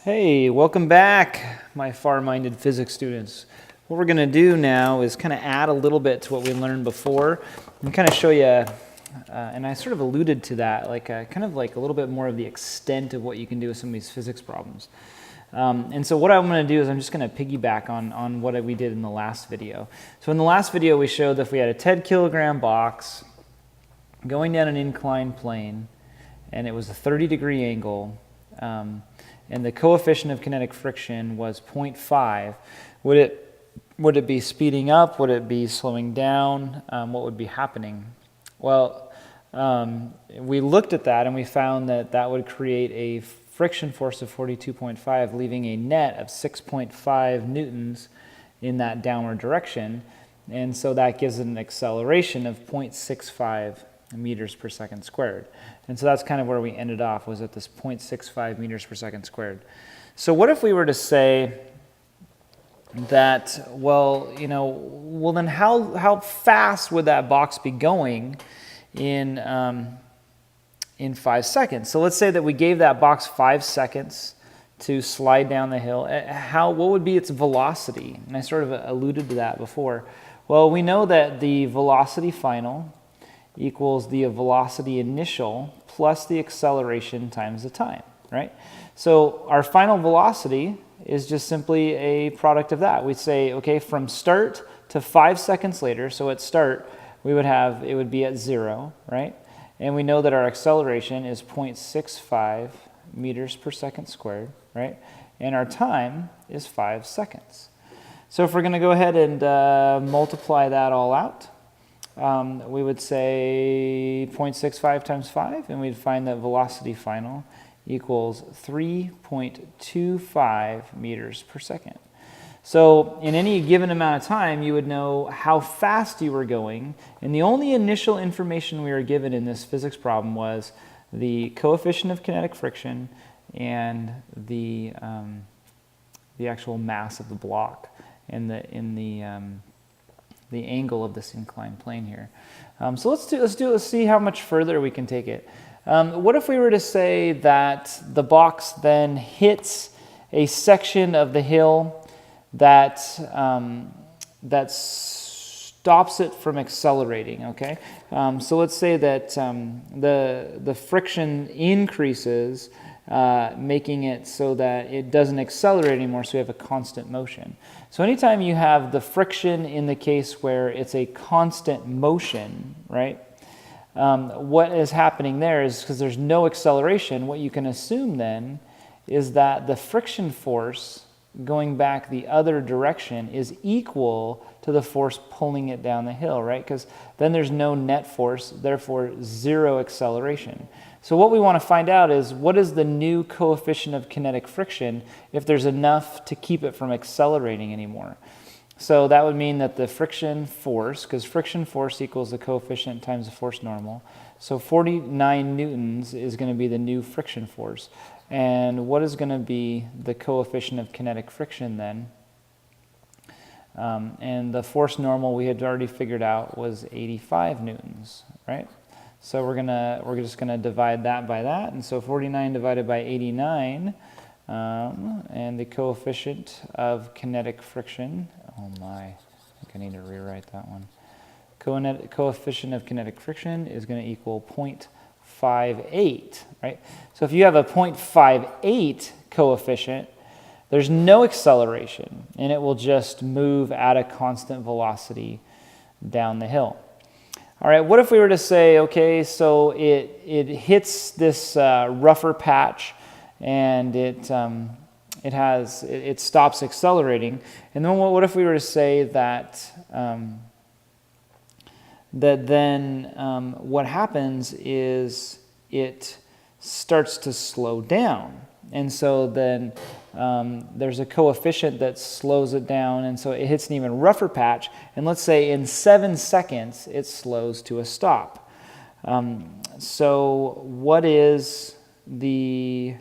Hey, welcome back, my far-minded physics students. What we're going to do now is kind of add a little bit to what we learned before and kind of show you, and I sort of alluded to that, kind of like a little bit more of the extent of what you can do with some of these physics problems. And so what I'm going to do is I'm just going to piggyback on what we did in the last video. So in the last video we showed that if we had a 10 kilogram box going down an inclined plane and it was a 30-degree angle, and the coefficient of kinetic friction was 0.5, would it be speeding up? Would it be slowing down? What would be happening? Well, we looked at that and we found that that would create a friction force of 42.5, leaving a net of 6.5 newtons in that downward direction. And so that gives it an acceleration of 0.65 meters per second squared. And so that's kind of where we ended off, was at this 0.65 meters per second squared. So what if we were to say that, well then how fast would that box be going in 5 seconds? So let's say that we gave that box 5 seconds to slide down the hill. What would be its velocity? And I sort of alluded to that before. Well, we know that the velocity final equals the velocity initial plus the acceleration times the time, right? So our final velocity is just simply a product of that. We'd say, okay, from start to 5 seconds later, so at start, it would be at 0, right? And we know that our acceleration is 0.65 meters per second squared, right? And our time is 5 seconds. So if we're going to go ahead and multiply that all out, we would say 0.65 times 5, and we'd find that velocity final equals 3.25 meters per second. So in any given amount of time, you would know how fast you were going, and the only initial information we were given in this physics problem was the coefficient of kinetic friction and the actual mass of the block in the angle of this inclined plane here. So let's see how much further we can take it. What if we were to say that the box then hits a section of the hill that stops it from accelerating? Okay, so let's say that the friction increases, making it so that it doesn't accelerate anymore, so we have a constant motion. So anytime you have the friction in the case where it's a constant motion, right, what is happening there is, because there's no acceleration, what you can assume then is that the friction force going back the other direction is equal to the force pulling it down the hill, right? Because then there's no net force, therefore zero acceleration. So what we want to find out is, what is the new coefficient of kinetic friction if there's enough to keep it from accelerating anymore? So that would mean that the friction force, because friction force equals the coefficient times the force normal, so 49 newtons is going to be the new friction force. And what is going to be the coefficient of kinetic friction then? And the force normal we had already figured out was 85 newtons, right? So we're just gonna divide that by that, and so 49 divided by 89, and the coefficient of kinetic friction. Oh my, I think I need to rewrite that one. Coefficient of kinetic friction is going to equal 0.58, right? So if you have a 0.58 coefficient, there's no acceleration, and it will just move at a constant velocity down the hill. All right, what if we were to say, okay, so it hits this rougher patch, and it stops accelerating, and then what if we were to say that what happens is it starts to slow down, and so then there's a coefficient that slows it down, and so it hits an even rougher patch, and let's say in 7 seconds it slows to a stop. So what is the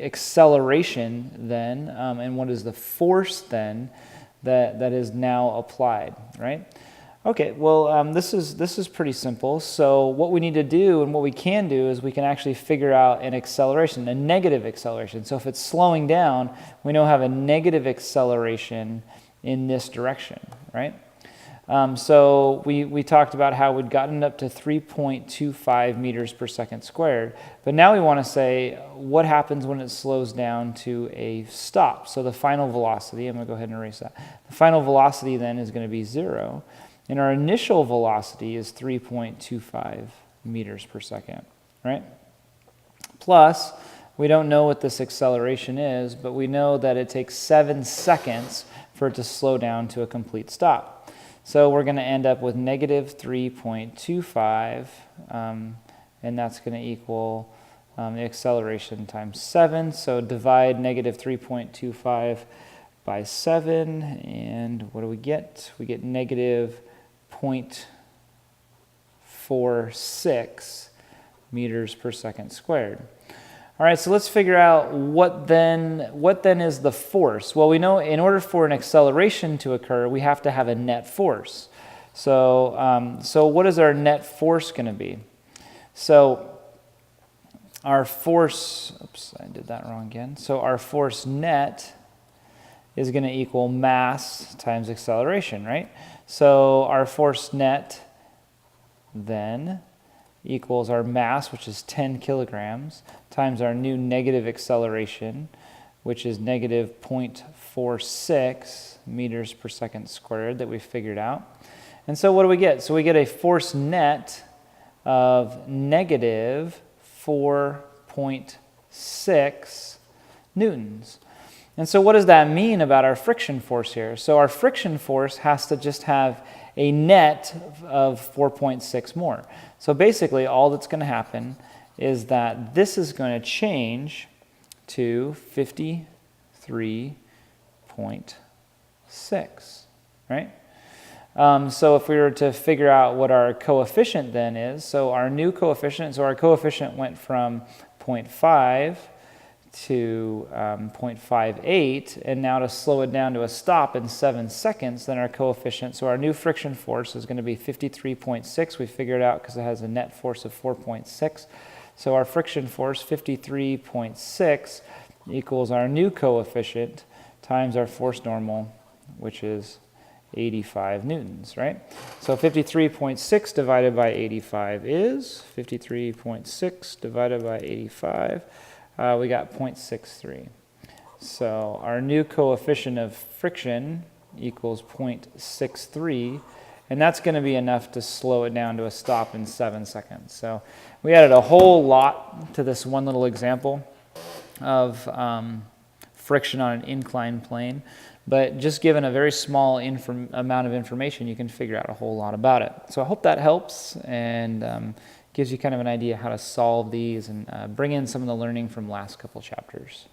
acceleration then, and what is the force then that is now applied, right? Okay, well, this is pretty simple. So what we need to do and what we can do is we can actually figure out an acceleration, a negative acceleration. So if it's slowing down, we know have a negative acceleration in this direction, right? So we talked about how we'd gotten up to 3.25 meters per second squared, but now we want to say what happens when it slows down to a stop. So the final velocity, I'm going to go ahead and erase that. The final velocity then is going to be 0. And our initial velocity is 3.25 meters per second, right? Plus, we don't know what this acceleration is, but we know that it takes 7 seconds for it to slow down to a complete stop. So we're going to end up with negative 3.25, and that's going to equal the acceleration times 7. So divide negative 3.25 by 7, and what do we get? We get negative 0.46 meters per second squared. All right, so let's figure out what then is the force. Well, we know in order for an acceleration to occur, we have to have a net force. So, what is our net force going to be? So our force, oops, I did that wrong again. So our force net is going to equal mass times acceleration, right? So our force net then equals our mass, which is 10 kilograms, times our new negative acceleration, which is negative 0.46 meters per second squared that we figured out. And so what do we get? So we get a force net of negative 4.6 newtons. And so what does that mean about our friction force here? So our friction force has to just have a net of 4.6 more. So basically all that's going to happen is that this is going to change to 53.6, right? So if we were to figure out what our coefficient then is, so our new coefficient, so our coefficient went from 0.5 to 0.58, and now to slow it down to a stop in 7 seconds, then our coefficient, so our new friction force is going to be 53.6. We figured it out because it has a net force of 4.6. So our friction force, 53.6, equals our new coefficient times our force normal, which is 85 newtons, right? So 53.6 divided by 85 is 53.6 divided by 85. We got 0.63. So our new coefficient of friction equals 0.63, and that's going to be enough to slow it down to a stop in 7 seconds. So we added a whole lot to this one little example of friction on an inclined plane, but just given a very small amount of information, you can figure out a whole lot about it. So I hope that helps and gives you kind of an idea how to solve these and bring in some of the learning from last couple chapters.